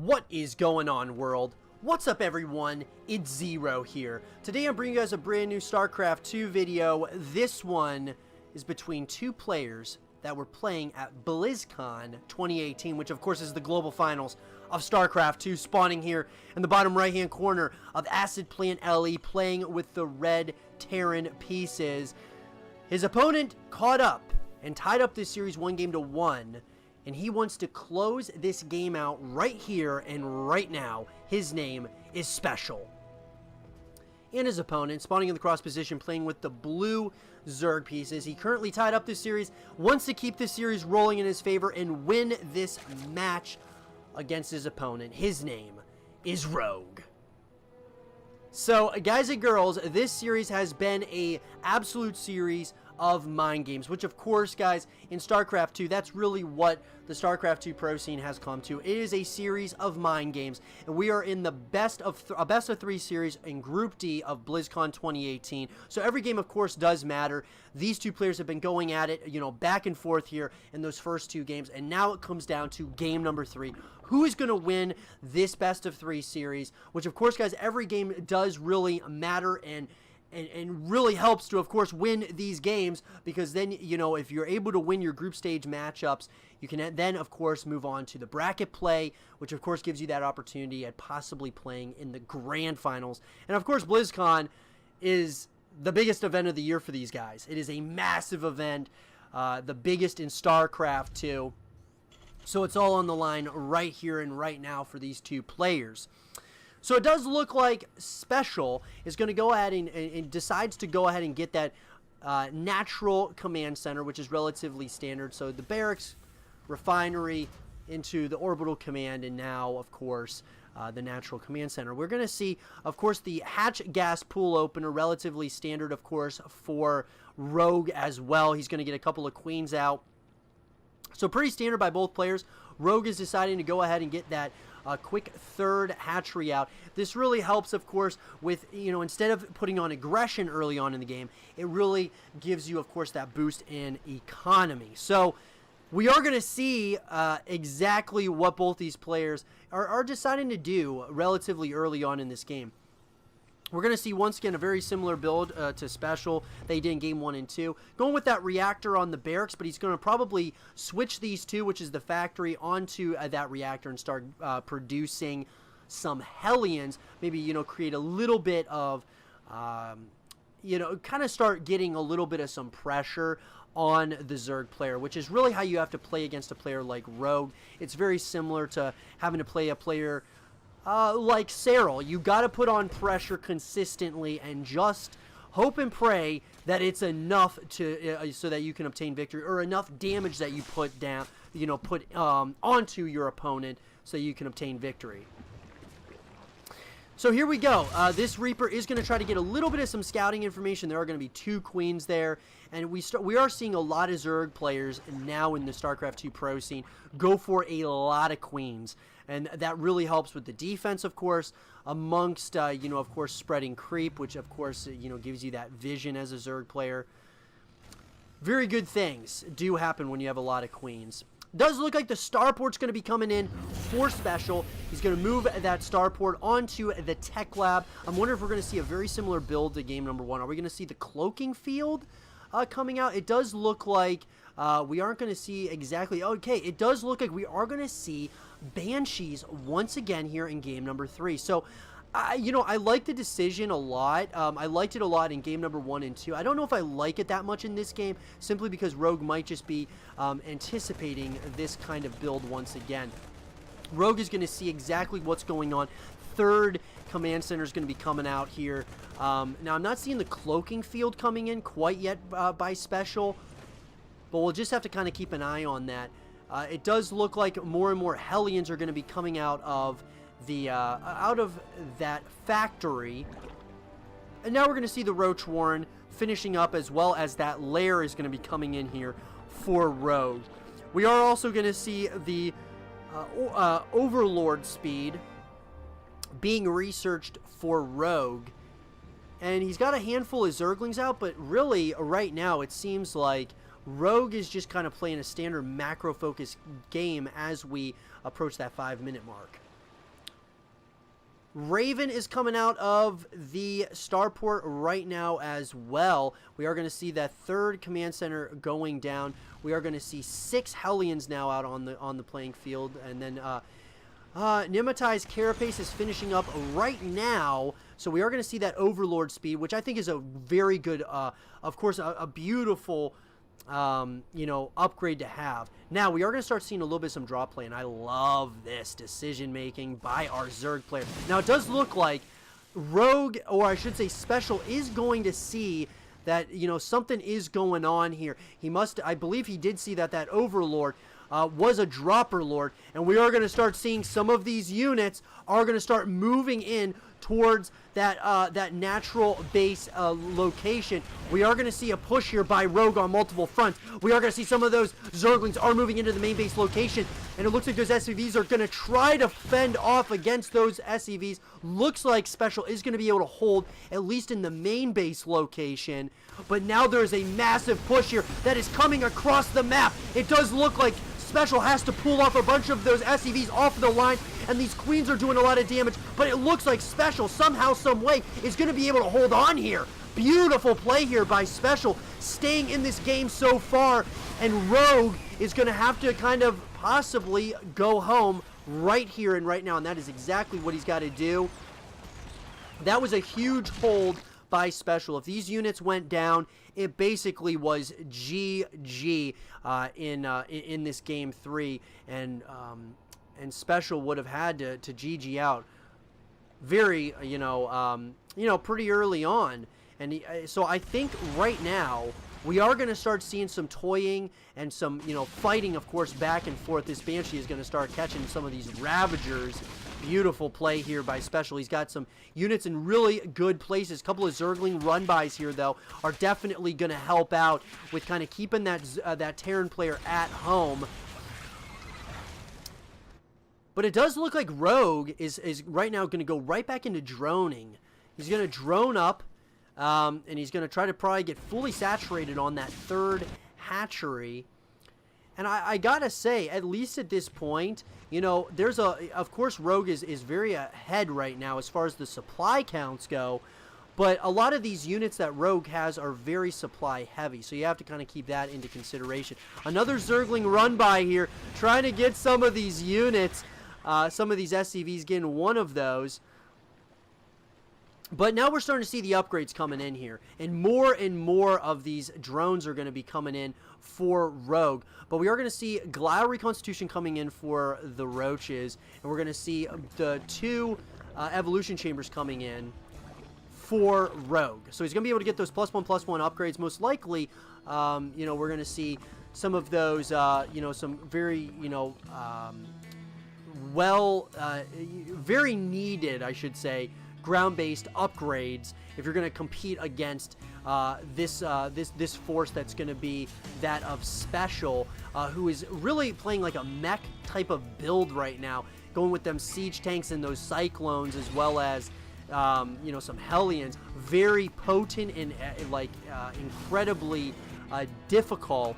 What is going on, world? What's up, everyone? It's Zero here. Today I'm bringing you guys a brand new Starcraft 2 video. This one is between two players that were playing at Blizzcon 2018, which of course is the global finals of Starcraft 2, spawning here in the bottom right hand corner of Acid Plant LE, playing with the red Terran pieces. His opponent caught up and tied up this series 1-1, and he wants to close this game out right here and right now. His name is SpeCial. And his opponent, spawning in the cross position, playing with the blue Zerg pieces. He currently tied up this series, wants to keep this series rolling in his favor and win this match against his opponent. His name is Rogue. So, guys and girls, this series has been a absolute series of mind games, which of course, guys, in StarCraft 2, that's really what the StarCraft 2 pro scene has come to. It is a series of mind games, and we are in the best of 3 series in Group D of BlizzCon 2018. So every game, of course, does matter. These two players have been going at it, you know, back and forth here in those first 2 games, and now it comes down to game number 3. Who is going to win this best of 3 series? Which, of course, guys, every game does really matter and really helps to, of course, win these games, because then, you know, if you're able to win your group stage matchups, you can then, of course, move on to the bracket play, which, of course, gives you that opportunity at possibly playing in the grand finals. And, of course, BlizzCon is the biggest event of the year for these guys. It is a massive event, the biggest in StarCraft 2. So it's all on the line right here and right now for these two players. So it does look like SpeCial is going to go ahead and decides to go ahead and get that natural command center, which is relatively standard. So the barracks, refinery, into the orbital command, and now, of course, the natural command center. We're going to see, of course, the hatch gas pool opener, relatively standard, of course, for Rogue as well. He's going to get a couple of queens out. So pretty standard by both players. Rogue is deciding to go ahead and get that quick third hatchery out. This really helps, of course, with, you know, instead of putting on aggression early on in the game, it really gives you, of course, that boost in economy. So we are going to see exactly what both these players are deciding to do relatively early on in this game. We're going to see, once again, a very similar build to SpeCial they did in Game 1 and 2. Going with that reactor on the barracks, but he's going to probably switch these two, which is the factory, onto that reactor and start producing some Hellions. Maybe, you know, create a little bit of, you know, kind of start getting a little bit of some pressure on the Zerg player, which is really how you have to play against a player like Rogue. It's very similar to having to play a player like SpeCial. You got to put on pressure consistently and just hope and pray that it's enough to so that you can obtain victory, or enough damage that you put down, you know, put onto your opponent so you can obtain victory. So here we go. This Reaper is going to try to get a little bit of some scouting information. There are going to be 2 queens there, and we are seeing a lot of Zerg players now in the StarCraft 2 pro scene go for a lot of queens. And that really helps with the defense, of course, amongst, you know, of course, spreading creep, which, of course, you know, gives you that vision as a Zerg player. Very good things do happen when you have a lot of queens. Does look like the starport's going to be coming in for SpeCial. He's going to move that starport onto the tech lab. I'm wondering if we're going to see a very similar build to game number 1. Are we going to see the cloaking field coming out? It does look like we aren't going to see exactly. Okay, it does look like we are going to see Banshees once again here in game number 3. So, you know, I like the decision a lot. I liked it a lot in game number 1 and 2. I don't know if I like it that much in this game, simply because Rogue might just be anticipating this kind of build once again. Rogue is going to see exactly what's going on. Third command center is going to be coming out here. Now, I'm not seeing the cloaking field coming in quite yet by SpeCial, but we'll just have to kind of keep an eye on that. It does look like more and more Hellions are going to be coming out of the that factory, and now we're going to see the Roach Warren finishing up, as well as that lair is going to be coming in here for Rogue. We are also going to see the Overlord speed being researched for Rogue, and he's got a handful of Zerglings out, but really right now it seems like Rogue is just kind of playing a standard macro-focused game as we approach that 5-minute mark. Raven is coming out of the starport right now as well. We are going to see that third command center going down. We are going to see 6 Hellions now out on the playing field, and then Nimitai's Carapace is finishing up right now, so we are going to see that Overlord speed, which I think is a very good, of course, a beautiful, you know, upgrade to have. Now, we are going to start seeing a little bit of some draw play, and I love this decision-making by our Zerg player. Now, it does look like Rogue, or I should say SpeCial, is going to see that, you know, something is going on here. He must, I believe he did see that that Overlord was a dropper lord, and we are going to start seeing some of these units are going to start moving in towards that that natural base location. We are going to see a push here by Rogue on multiple fronts. We are going to see some of those Zerglings are moving into the main base location, and it looks like those SCVs are going to try to fend off against those SCVs. Looks like SpeCial is going to be able to hold at least in the main base location, but now there's a massive push here that is coming across the map. It does look like SpeCial has to pull off a bunch of those SCVs off the line, and these queens are doing a lot of damage, but it looks like SpeCial somehow, some way is going to be able to hold on here. Beautiful play here by SpeCial, staying in this game so far, and Rogue is going to have to kind of possibly go home right here and right now, and that is exactly what he's got to do. That was a huge hold by SpeCial. If these units went down, it basically was GG in this game 3, and SpeCial would have had to GG out very, pretty early on. And so I think right now we are going to start seeing some toying and some, fighting, of course, back and forth. This Banshee is going to start catching some of these Ravagers. Beautiful play here by SpeCial. He's got some units in really good places. A couple of Zergling run-bys here, though, are definitely going to help out with kind of keeping that Terran player at home. But it does look like Rogue is right now going to go right back into droning. He's going to drone up, and he's going to try to probably get fully saturated on that third hatchery. And I gotta say, at least at this point, there's of course, Rogue is very ahead right now as far as the supply counts go, but a lot of these units that Rogue has are very supply heavy, so you have to kind of keep that into consideration. Another Zergling run by here, trying to get some of these units, some of these SCVs, getting one of those. But now we're starting to see the upgrades coming in here, and more of these drones are going to be coming in for Rogue. But we are going to see Glad Reconstitution coming in for the Roaches, and we're going to see the 2 Evolution Chambers coming in for Rogue. So he's going to be able to get those +1/+1 upgrades. Most likely, we're going to see some of those, some very, very needed, I should say, ground-based upgrades if you're going to compete against this force that's going to be that of SpeCial, who is really playing like a mech type of build right now, going with them siege tanks and those cyclones, as well as some Hellions. Very potent and incredibly difficult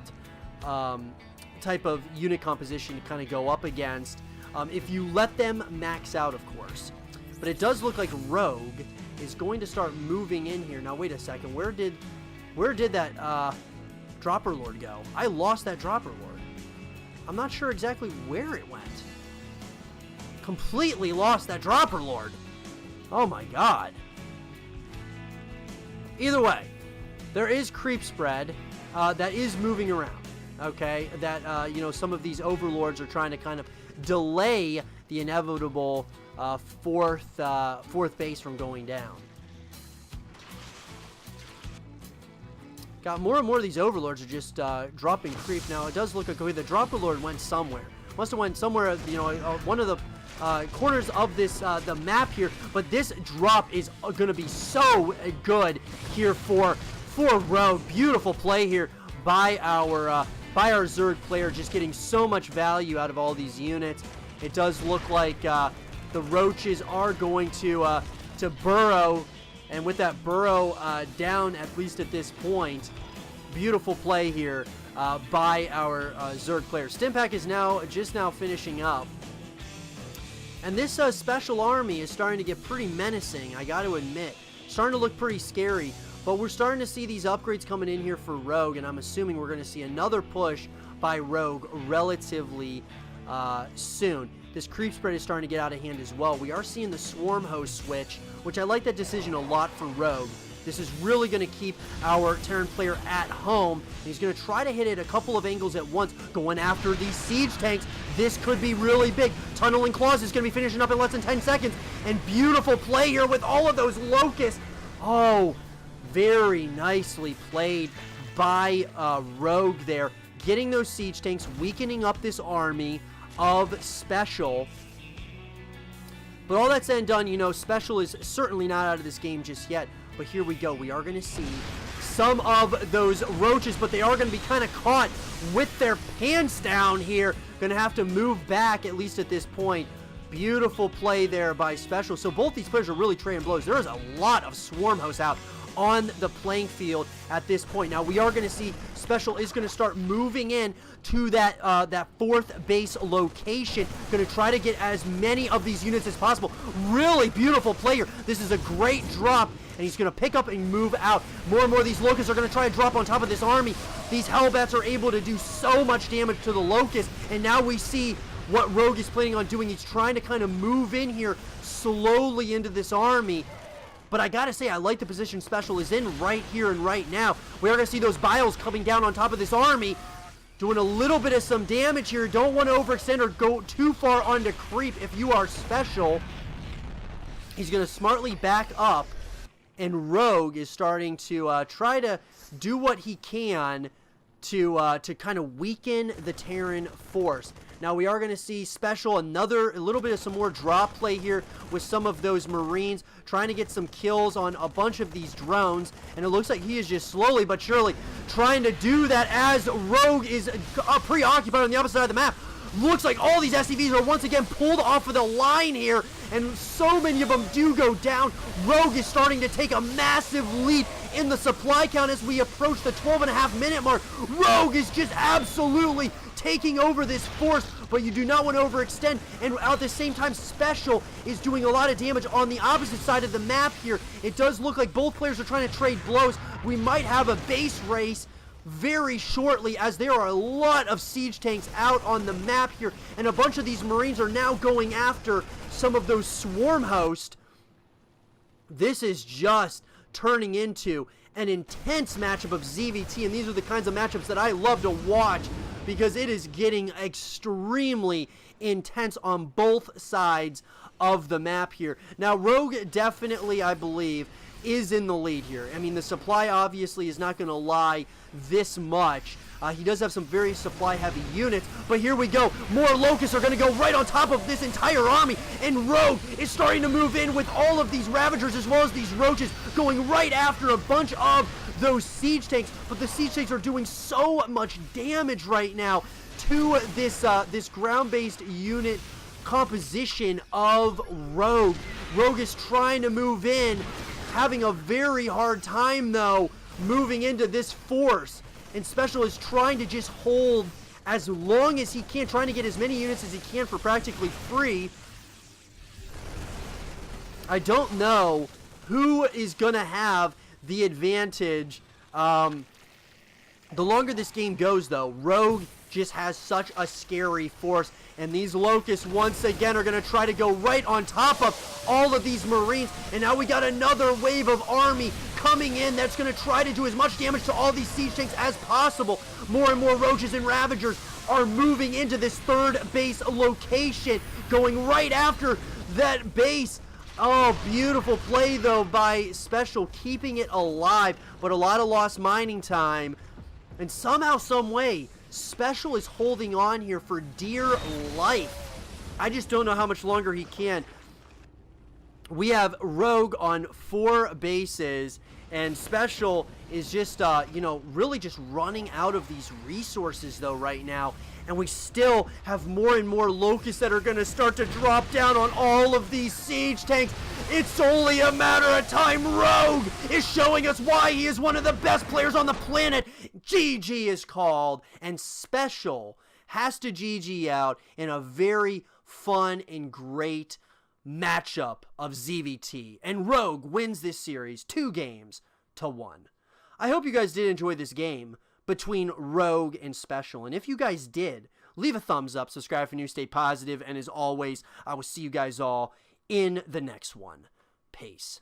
type of unit composition to kind of go up against if you let them max out, of course. But it does look like Rogue is going to start moving in here. Now, wait a second. Where did that Dropper Lord go? I lost that Dropper Lord. I'm not sure exactly where it went. Completely lost that Dropper Lord. Oh my god. Either way, there is creep spread that is moving around. Okay, that some of these overlords are trying to kind of delay the inevitable fourth base from going down. Got more and more of these overlords are just dropping creep. Now it does look like the dropper lord went somewhere. Must have went somewhere, one of the corners of this the map here. But this drop is going to be so good here for Rogue. Beautiful play here by our Zerg player, just getting so much value out of all these units. It does look like the Roaches are going to burrow, and with that burrow down, at least at this point, beautiful play here by our Zerg player. Stimpak is just now finishing up, And this special army is starting to get pretty menacing, I got to admit. Starting to look pretty scary. But we're starting to see these upgrades coming in here for Rogue, and I'm assuming we're going to see another push by Rogue relatively soon. This creep spread is starting to get out of hand as well. We are seeing the Swarm Host switch, which I like that decision a lot for Rogue. This is really going to keep our Terran player at home. He's going to try to hit it a couple of angles at once, going after these siege tanks. This could be really big. Tunneling Claws is going to be finishing up in less than 10 seconds. And beautiful play here with all of those locusts. Oh, very nicely played by Rogue there. Getting those siege tanks, weakening up this army of SpeCial. But all that said and done, you know, SpeCial is certainly not out of this game just yet. But here we go. We are going to see some of those roaches, but they are going to be kind of caught with their pants down here. Going to have to move back, at least at this point. Beautiful play there by SpeCial. So both these players are really trading blows. There is a lot of Swarm Hosts out on the playing field at this point. Now we are going to see SpeCial is going to start moving in to that that fourth base location. Going to try to get as many of these units as possible. Really beautiful player. This is a great drop, and he's going to pick up and move out. More and more of these locusts are going to try to drop on top of this army. These Hellbats are able to do so much damage to the locusts, and now we see what Rogue is planning on doing. He's trying to kind of move in here slowly into this army. But I gotta say, I like the position SpeCial is in right here and right now. We are gonna see those Biles coming down on top of this army, doing a little bit of some damage here. Don't want to overextend or go too far onto creep if you are SpeCial. He's gonna smartly back up, and Rogue is starting to try to do what he can to kind of weaken the Terran force. Now we are going to see SpeCial a little bit of some more drop play here with some of those Marines, trying to get some kills on a bunch of these drones, and it looks like he is just slowly but surely trying to do that as Rogue is preoccupied on the opposite side of the map. Looks like all these SCVs are once again pulled off of the line here, and so many of them do go down. Rogue is starting to take a massive lead in the supply count as we approach the 12.5-minute mark. Rogue is just absolutely taking over this force, but you do not want to overextend, and at the same time SpeCial is doing a lot of damage on the opposite side of the map here. It does look like both players are trying to trade blows. We might have a base race very shortly, as there are a lot of siege tanks out on the map here, and a bunch of these Marines are now going after some of those Swarm Hosts. This is just turning into an intense matchup of ZvT, and these are the kinds of matchups that I love to watch, because it is getting extremely intense on both sides of the map here. Now Rogue definitely, I believe, is in the lead here. I mean, the supply obviously is not going to lie this much. He does have some very supply heavy units, but here we go. More locusts are going to go right on top of this entire army, and Rogue is starting to move in with all of these Ravagers as well as these roaches, going right after a bunch of those siege tanks. But the siege tanks are doing so much damage right now to this this ground-based unit composition of Rogue. Rogue is trying to move in, having a very hard time though moving into this force, and SpeCial is trying to just hold as long as he can, trying to get as many units as he can for practically free. I don't know who is gonna have the advantage. The longer this game goes though, Rogue just has such a scary force, and these locusts once again are going to try to go right on top of all of these Marines, and now we got another wave of army coming in that's going to try to do as much damage to all these siege tanks as possible. More and more roaches and Ravagers are moving into this third base location, going right after that base. Oh, beautiful play though by SpeCial, keeping it alive, but a lot of lost mining time, and somehow, some way, SpeCial is holding on here for dear life. I just don't know how much longer he can. We have Rogue on 4 bases, and SpeCial is just, you know, really just running out of these resources though right now. And we still have more and more locusts that are going to start to drop down on all of these siege tanks. It's only a matter of time. Rogue is showing us why he is one of the best players on the planet. GG is called, and SpeCial has to GG out in a very fun and great matchup of ZvT, and Rogue wins this series 2-1. I hope you guys did enjoy this game between Rogue and SpeCial, and if you guys did, leave a thumbs up, subscribe for new, stay positive, and as always, I will see you guys all in the next one. Peace.